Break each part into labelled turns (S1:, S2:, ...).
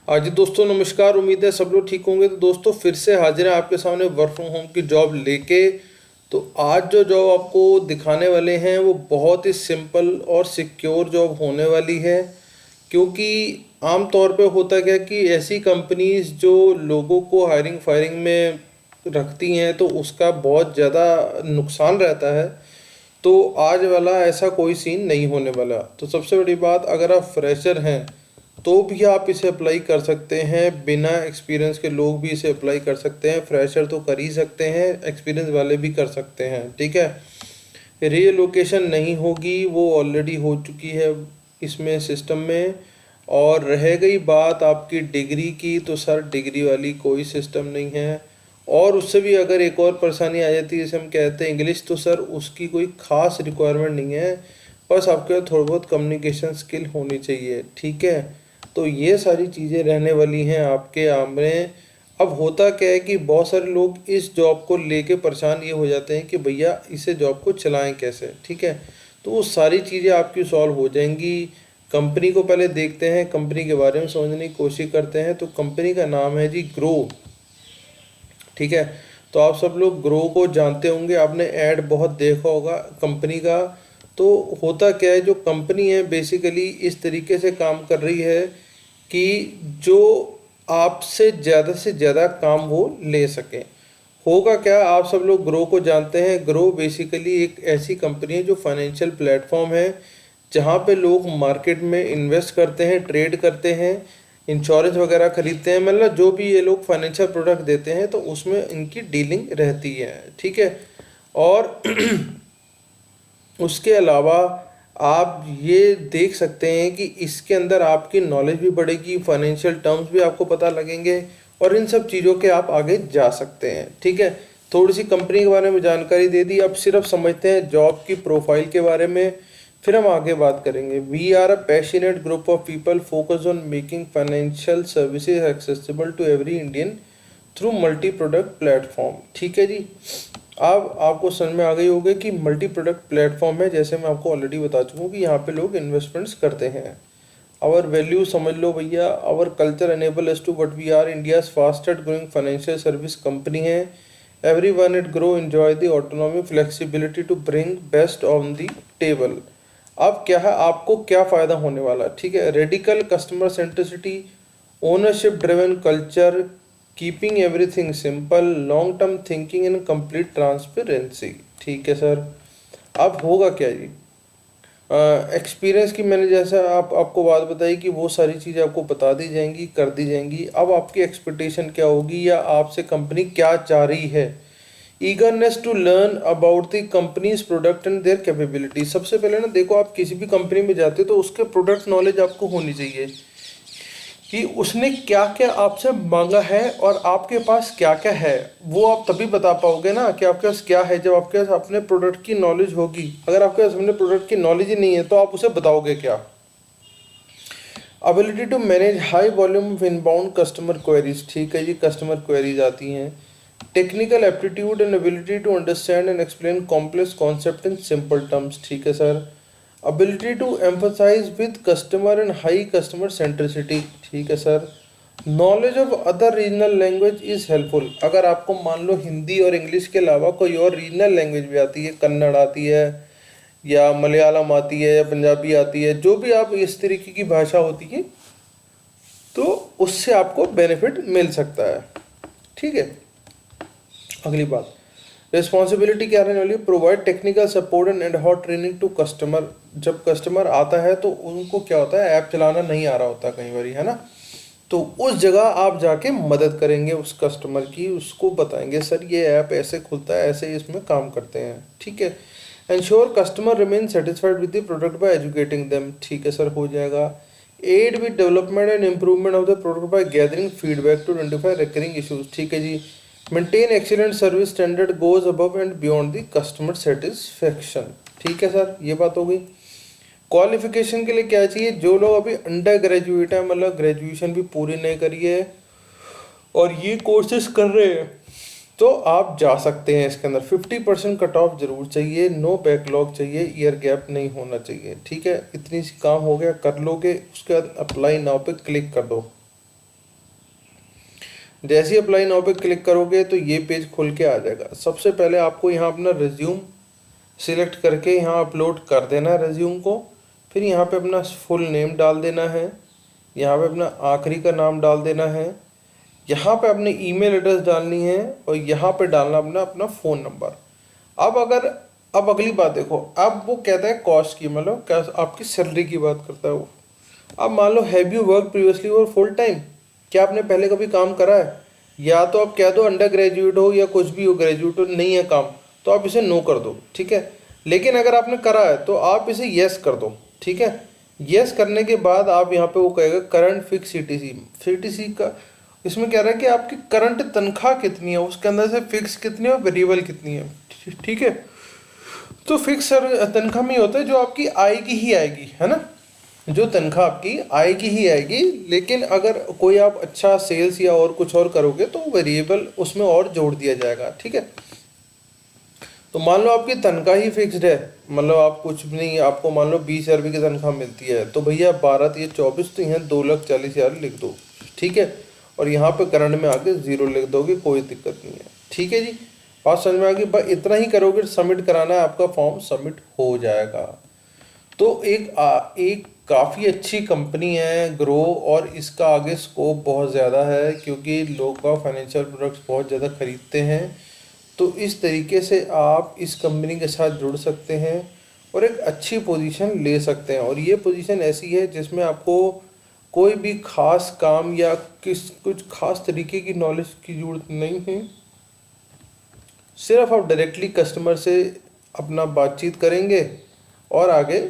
S1: हाँ जी दोस्तों, नमस्कार। उम्मीद है सब लोग ठीक होंगे। तो दोस्तों फिर से हाजिर है आपके सामने वर्क फ्रॉम होम की जॉब लेके। तो आज जो जॉब आपको दिखाने वाले हैं वो बहुत ही सिंपल और सिक्योर जॉब होने वाली है। क्योंकि आम तौर पे होता क्या है कि ऐसी कंपनीज जो लोगों को हायरिंग फायरिंग में रखती हैं तो उसका बहुत ज़्यादा नुकसान रहता है। तो आज वाला ऐसा कोई सीन नहीं होने वाला। तो सबसे बड़ी बात, अगर आप फ्रेशर हैं तो भी आप इसे अप्लाई कर सकते हैं। बिना एक्सपीरियंस के लोग भी इसे अप्लाई कर सकते हैं। फ्रेशर तो कर ही सकते हैं, एक्सपीरियंस वाले भी कर सकते हैं, ठीक है। रीलोकेशन नहीं होगी, वो ऑलरेडी हो चुकी है इसमें सिस्टम में। और रह गई बात आपकी डिग्री की, तो सर डिग्री वाली कोई सिस्टम नहीं है। और उससे भी अगर एक और परेशानी आ जाती है, जैसे हम कहते हैं इंग्लिश, तो सर उसकी कोई ख़ास रिक्वायरमेंट नहीं है। बस आपके थोड़ा बहुत कम्युनिकेशन स्किल होनी चाहिए, ठीक है। तो ये सारी चीज़ें रहने वाली हैं आपके आमने। अब होता क्या है कि बहुत सारे लोग इस जॉब को लेके परेशान ये हो जाते हैं कि भैया इसे जॉब को चलाएं कैसे, ठीक है। तो वो सारी चीज़ें आपकी सॉल्व हो जाएंगी। कंपनी को पहले देखते हैं, कंपनी के बारे में समझने की कोशिश करते हैं। तो कंपनी का नाम है जी ग्रो, ठीक है। तो आप सब लोग ग्रो को जानते होंगे, आपने ऐड बहुत देखा होगा कंपनी का। तो होता क्या है, जो कंपनी है बेसिकली इस तरीके से काम कर रही है कि जो आपसे ज़्यादा से ज़्यादा काम वो ले सकें। होगा क्या, आप सब लोग ग्रो को जानते हैं। ग्रो बेसिकली एक ऐसी कंपनी है जो फाइनेंशियल प्लेटफॉर्म है, जहाँ पे लोग मार्केट में इन्वेस्ट करते हैं, ट्रेड करते हैं, इंश्योरेंस वगैरह खरीदते हैं। मतलब जो भी ये लोग फाइनेंशियल प्रोडक्ट देते हैं तो उसमें इनकी डीलिंग रहती है, ठीक है। और उसके अलावा आप ये देख सकते हैं कि इसके अंदर आपकी नॉलेज भी बढ़ेगी, फाइनेंशियल टर्म्स भी आपको पता लगेंगे, और इन सब चीज़ों के आप आगे जा सकते हैं, ठीक है। थोड़ी सी कंपनी के बारे में जानकारी दे दी, अब सिर्फ समझते हैं जॉब की प्रोफाइल के बारे में, फिर हम आगे बात करेंगे। We are a passionate group of people focus on making financial services accessible to every Indian through multi product platform, ठीक है जी। अब आपको समझ में आ गई होगी कि मल्टी प्रोडक्ट प्लेटफॉर्म है, जैसे मैं आपको ऑलरेडी बता चुका हूँ कि यहाँ पे लोग इन्वेस्टमेंट्स करते हैं। आवर वैल्यू समझ लो भैया, our culture enables to what we are India's fastest growing financial service company है। Everyone at Groww enjoy the autonomy flexibility to bring best on the table. अब क्या है, आपको क्या फ़ायदा होने वाला है, ठीक है। Radical customer centricity, ownership driven culture, keeping everything simple, long term thinking and complete transparency, ठीक है सर। अब होगा क्या जी, एक्सपीरियंस की मैंने जैसा आपको बात बताई कि वो सारी चीज़ें आपको बता दी जाएंगी, कर दी जाएंगी। अब आपकी एक्सपेक्टेशन क्या होगी या आपसे कंपनी क्या चाह रही है। Eagerness to learn about the companies product and their capability. सबसे पहले ना देखो, आप किसी भी कंपनी में जाते हो तो उसके प्रोडक्ट नॉलेज आपको होनी चाहिए कि उसने क्या क्या आपसे मांगा है और आपके पास क्या क्या है। वो आप तभी बता पाओगे ना कि आपके पास क्या है, जब आपके पास अपने प्रोडक्ट की नॉलेज होगी। अगर आपके पास अपने प्रोडक्ट की नॉलेज ही नहीं है तो आप उसे बताओगे क्या। Ability to manage high volume of inbound customer queries, ठीक है जी, कस्टमर क्वेरीज आती हैं। Technical aptitude and ability to understand and explain complex concept in simple terms, ठीक है sir. Ability to emphasize with customer and high customer centricity, ठीक है sir. Knowledge of other regional language is helpful. अगर आपको मान लो हिंदी और English के अलावा कोई और रीजनल लैंग्वेज भी आती है, कन्नड़ आती है या मलयालम आती है या पंजाबी आती है, जो भी आप इस तरीके की भाषा होती है, तो उससे आपको बेनिफिट मिल सकता है, ठीक है। अगली बात, रिस्पॉन्सिबिलिटी क्या रहने वाली है, provide technical support and ad hoc training to customer. जब कस्टमर आता है तो उनको क्या होता है, ऐप चलाना नहीं आ रहा होता कई बार, है ना। तो उस जगह आप जाके मदद करेंगे उस कस्टमर की, उसको बताएंगे सर ये ऐप ऐसे खुलता है, ऐसे इसमें काम करते हैं, ठीक है। Ensure customer remain satisfied with the product by educating them, ठीक है सर, हो जाएगा। Aid with development and improvement of the product by gathering feedback to identify recurring issues, ठीक है जी। Maintain excellent service standard goes above and beyond the customer satisfaction, ठीक है sir, ये बात हो गई। क्वालिफिकेशन के लिए क्या चाहिए, जो लोग अभी अंडर ग्रेजुएट है, मतलब ग्रेजुएशन भी पूरी नहीं करी है और ये कोर्सेज कर रहे हैं, तो आप जा सकते हैं इसके अंदर। 50% कट ऑफ जरूर चाहिए, नो बैकलॉग चाहिए, ईयर गैप नहीं होना चाहिए, ठीक है। इतनी सी काम हो गया, कर लोगे, उसके बाद अप्लाई नाउ पे क्लिक कर दो। जैसे ही अप्लाई नाउ पे क्लिक करोगे तो ये पेज खुल के आ जाएगा। सबसे पहले आपको यहाँ अपना रिज्यूम सिलेक्ट करके यहाँ अपलोड कर देना है रिज्यूम को। फिर यहाँ पे अपना फुल नेम डाल देना है, यहाँ पे अपना आखिरी का नाम डाल देना है, यहाँ पे अपनी ईमेल एड्रेस डालनी है और यहाँ पे डालना अपना अपना फ़ोन नंबर। अब अगली बात देखो, अब वो कहता है कॉस्ट की, मतलब क्या आपकी सैलरी की बात करता है वो। अब मान लो हैव यू वर्क प्रीवियसली और फुल टाइम, क्या आपने पहले कभी काम करा है? या तो आप कह दो अंडर ग्रेजुएट हो या कुछ भी हो, ग्रेजुएट हो, नहीं है काम तो आप इसे नो कर दो, ठीक है। लेकिन अगर आपने करा है तो आप इसे यस कर दो, ठीक है। यस करने के बाद आप यहाँ पे वो कहेगा करंट फिक्स सीटीसी का, इसमें कह रहा है कि आपकी करंट तनख्वाह कितनी है, उसके अंदर से फिक्स कितनी है और वेरिएबल कितनी है, ठीक है। तो फिक्स सर तनख्वाह में होता है जो आपकी आएगी ही आएगी, है ना, जो तनख्वाह आपकी आएगी ही आएगी। लेकिन अगर कोई आप अच्छा सेल्स या और कुछ और करोगे तो वेरिएबल उसमें और जोड़ दिया जाएगा, ठीक है। तो मान लो आपकी तनख्वाह ही फिक्स्ड है, मतलब आप कुछ भी नहीं, आपको मान लो 20,000 रुपये की तनख्वाह मिलती है तो भैया 12 या 24 तो यहाँ 2,40,000 लिख दो, ठीक है। और यहाँ पे करंट में आके 0 लिख दोगे, कोई दिक्कत नहीं है, ठीक है जी। बात समझ में आ गई? बस इतना ही करोगे, सबमिट कराना है, आपका फॉर्म सबमिट हो जाएगा। तो एक काफ़ी अच्छी कंपनी है ग्रो, और इसका आगे स्कोप बहुत ज़्यादा है क्योंकि लोग फाइनेंशियल प्रोडक्ट्स बहुत ज़्यादा खरीदते हैं। तो इस तरीके से आप इस कंपनी के साथ जुड़ सकते हैं और एक अच्छी पोजीशन ले सकते हैं। और ये पोजीशन ऐसी है जिसमें आपको कोई भी ख़ास काम या कुछ ख़ास तरीके की नॉलेज की ज़रूरत नहीं है, सिर्फ आप डायरेक्टली कस्टमर से अपना बातचीत करेंगे और आगे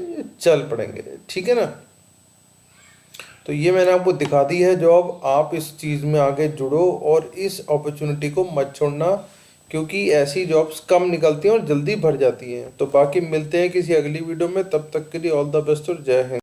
S1: चल पड़ेंगे, ठीक है ना। तो ये मैंने आपको दिखा दी है जॉब, आप इस चीज़ में आगे जुड़ो और इस अपॉर्चुनिटी को मत छोड़ना, क्योंकि ऐसी जॉब्स कम निकलती हैं और जल्दी भर जाती हैं। तो बाकी मिलते हैं किसी अगली वीडियो में, तब तक के लिए ऑल द बेस्ट और जय हिंद।